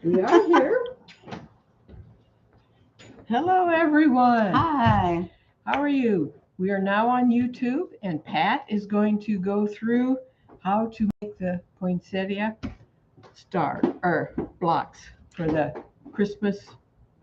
We are here. Hello, everyone. Hi. How are you? We are now on YouTube, and Pat is going to go through how to make the poinsettia star or blocks for the Christmas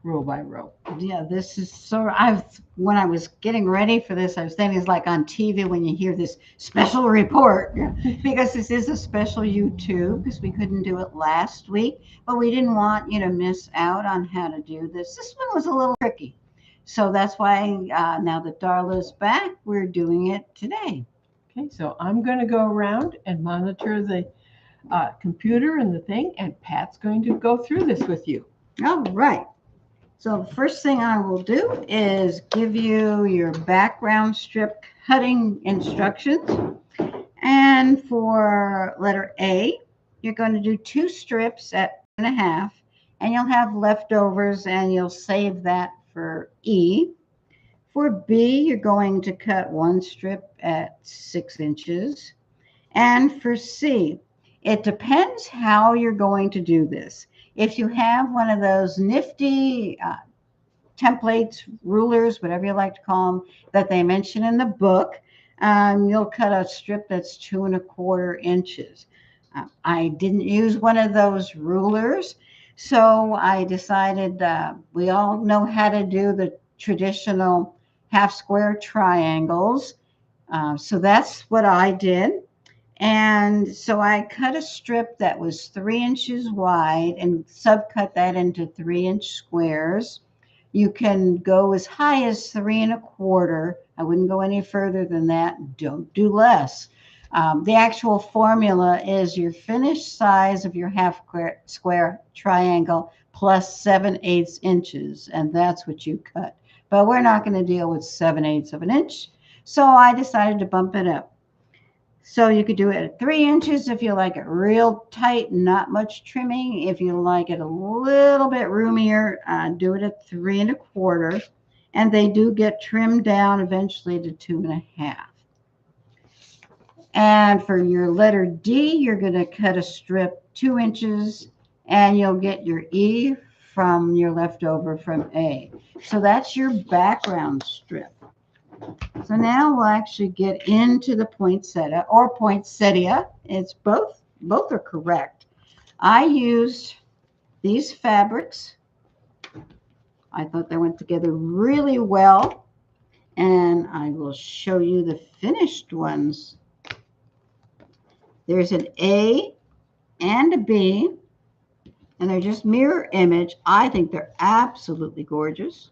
row by row. Yeah, this is so. I've when I was getting ready for this, I was thinking it's like on TV when you hear this special report because this is a special YouTube because we couldn't do it last week, but we didn't want you to miss out on how to do this. This one was a little tricky, so that's why now that Darla's back, we're doing it today. Okay, so I'm going to go around and monitor the computer and the thing, and Pat's going to go through this with you. All right. So the first thing I will do is give you your background strip cutting instructions. And for letter A, you're going to do 2 strips at 1.5, and you'll have leftovers and you'll save that for E. For B, you're going to cut 1 strip at 6 inches. And for C, it depends how you're going to do this. If you have one of those nifty templates, rulers, whatever you like to call them, that they mention in the book, you'll cut a strip that's 2.25 inches. I didn't use one of those rulers, so I decided we all know how to do the traditional half square triangles. So that's what I did. And so I cut a strip that was 3 inches wide and subcut that into 3-inch squares. You can go as high as 3.25. I wouldn't go any further than that. Don't do less. The actual formula is your finished size of your half square triangle plus 7/8 inches, and that's what you cut. But we're not going to deal with 7/8 of an inch, so I decided to bump it up. So you could do it at 3 inches if you like it real tight, not much trimming. If you like it a little bit roomier, do it at 3.25. And they do get trimmed down eventually to 2.5. And for your letter D, you're going to cut a strip 2 inches and you'll get your E from your leftover from A. So that's your background strip. So now we'll actually get into the poinsettia or poinsettia. It's both are correct. I used these fabrics. I thought they went together really well, and I will show you the finished ones. There's an A and a B, and they're just mirror image. I think they're absolutely gorgeous.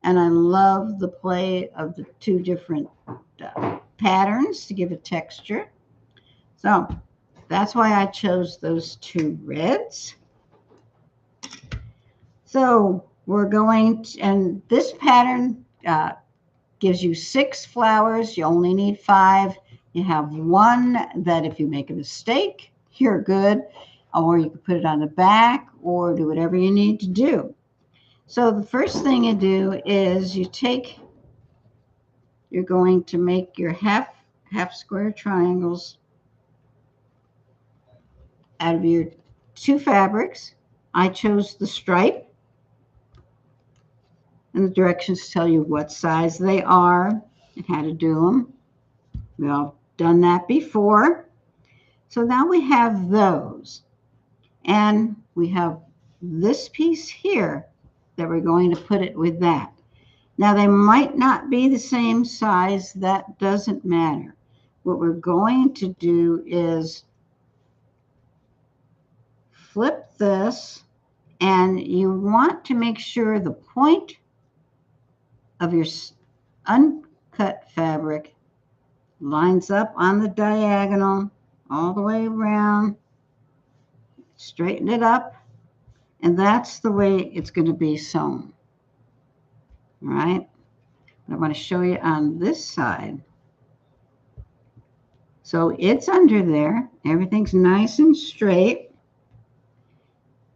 And I love the play of the two different patterns to give a texture. So that's why I chose those two reds. So we're going to, and this pattern gives you 6 flowers. You only need 5. You have one that if you make a mistake, you're good. Or you can put it on the back or do whatever you need to do. So the first thing you do is you're going to make your half square triangles out of your 2 fabrics. I chose the stripe, and the directions tell you what size they are and how to do them. We've all done that before. So now we have those, and we have this piece here that we're going to put it with that. Now, they might not be the same size. That doesn't matter. What we're going to do is flip this, and you want to make sure the point of your uncut fabric lines up on the diagonal all the way around. Straighten it up, and that's the way it's going to be sewn. All right? I want to show you on this side. So it's under there. Everything's nice and straight.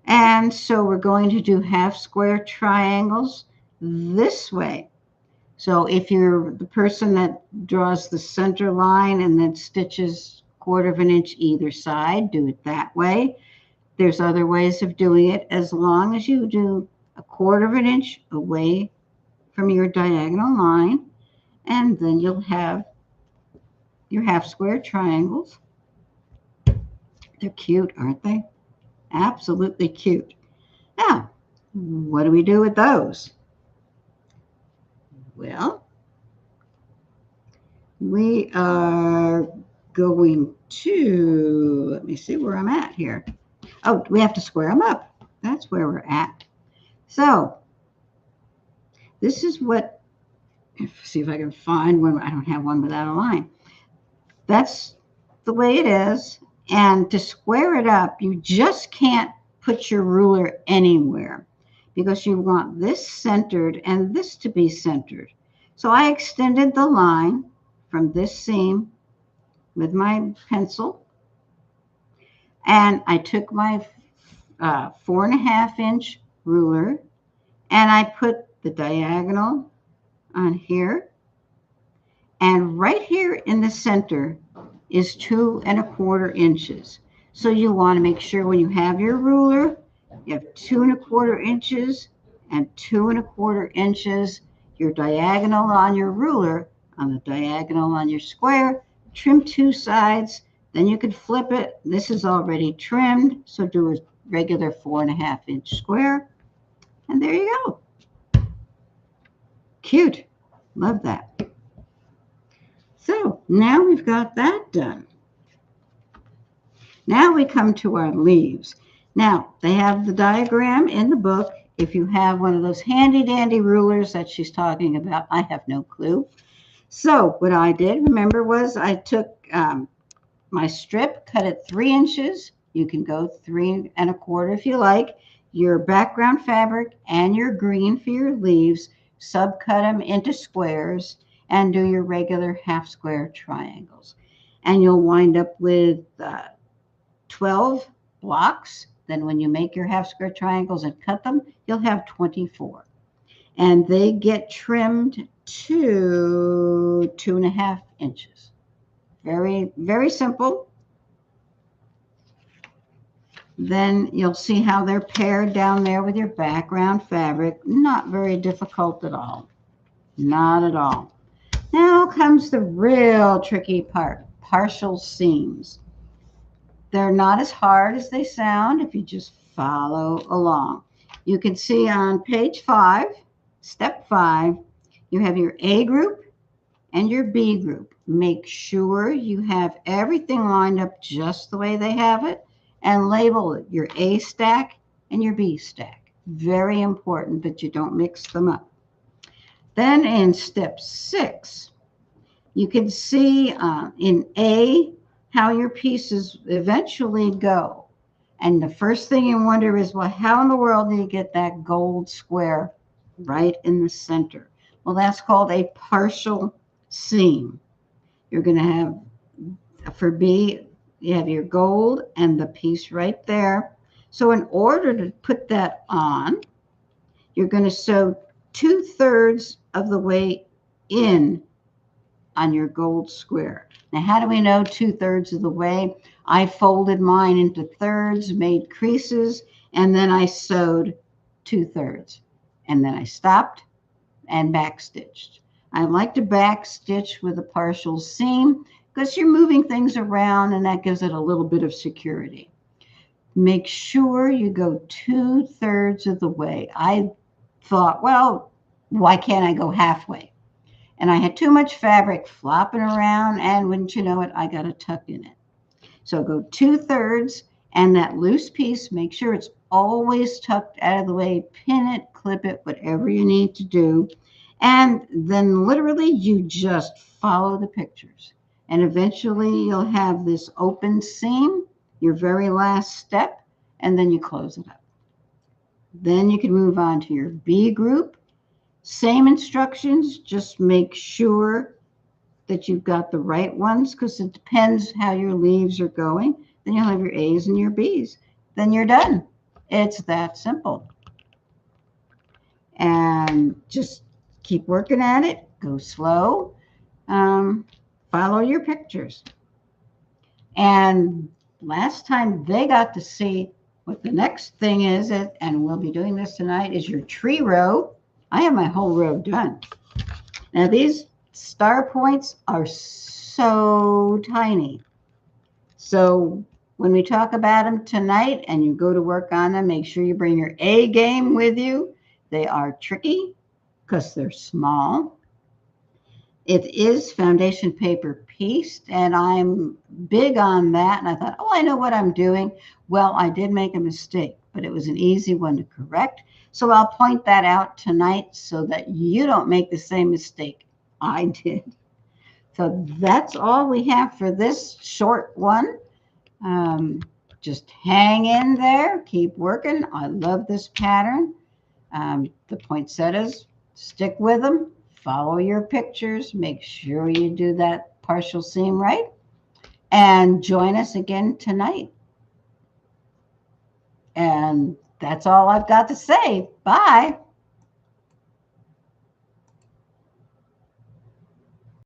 And so we're going to do half square triangles this way. So if you're the person that draws the center line and then stitches 1/4 inch either side, do it that way. There's other ways of doing it as long as you do 1/4 of an inch away from your diagonal line, and then you'll have your half square triangles. They're cute, aren't they? Absolutely cute. Now, what do we do with those? Well, we are going to, let me see where I'm at here. Oh, we have to square them up. That's where we're at. So, this is what, see if I can find one. I don't have one without a line. That's the way it is. And to square it up, you just can't put your ruler anywhere because you want this centered and this to be centered. So I extended the line from this seam with my pencil, and I took my 4.5 inch ruler and I put the diagonal on here, and right here in the center is 2.25 inches. So you want to make sure when you have your ruler, you have 2.25 inches and 2.25 inches. Your diagonal on your ruler, on the diagonal on your square, trim 2 sides, then you can flip it. This is already trimmed, so do a regular 4.5 inch square, and there you go. Cute. Love that. So now we've got that done. Now we come to our leaves. Now, they have the diagram in the book. If you have one of those handy dandy rulers that she's talking about, I have no clue. So what I did, remember, was I took my strip, cut it 3 inches. You can go 3.25 if you like. Your background fabric and your green for your leaves, subcut them into squares and do your regular half square triangles. And you'll wind up with 12 blocks. Then when you make your half square triangles and cut them, you'll have 24. And they get trimmed to 2.5 inches. Very, very simple. Then you'll see how they're paired down there with your background fabric. Not very difficult at all. Not at all. Now comes the real tricky part, partial seams. They're not as hard as they sound if you just follow along. You can see on page 5, step 5, you have your A group and your B group. Make sure you have everything lined up just the way they have it and label it your A stack and your B stack. Very important that you don't mix them up. Then in step 6, you can see in A how your pieces eventually go. And the first thing you wonder is, well, how in the world do you get that gold square right in the center? Well, that's called a partial seam. You're going to have, for B, you have your gold and the piece right there. So in order to put that on, you're going to sew 2/3 of the way in on your gold square. Now, how do we know 2/3 of the way? I folded mine into thirds, made creases, and then I sewed 2/3. And then I stopped and backstitched. I like to backstitch with a partial seam because you're moving things around and that gives it a little bit of security. Make sure you go 2/3 of the way. I thought, well, why can't I go halfway? And I had too much fabric flopping around, and wouldn't you know it, I got a tuck in it. So go 2/3, and that loose piece, make sure it's always tucked out of the way. Pin it, clip it, whatever you need to do. And then literally you just follow the pictures. And eventually you'll have this open seam, your very last step, and then you close it up. Then you can move on to your B group. Same instructions, just make sure that you've got the right ones because it depends how your leaves are going. Then you'll have your A's and your B's. Then you're done. It's that simple. And just keep working at it. Go slow. Follow your pictures. And last time they got to see what the next thing is, and we'll be doing this tonight, is your tree row. I have my whole row done. Now these star points are so tiny. So when we talk about them tonight and you go to work on them, make sure you bring your A game with you. They are tricky because they're small. It is foundation paper pieced, and I'm big on that. And I thought, oh, I know what I'm doing. Well, I did make a mistake, but it was an easy one to correct. So I'll point that out tonight so that you don't make the same mistake I did. So that's all we have for this short one. Just hang in there, keep working. I love this pattern. The poinsettias, stick with them, follow your pictures, make sure you do that partial seam right, and join us again tonight. And that's all I've got to say. Bye.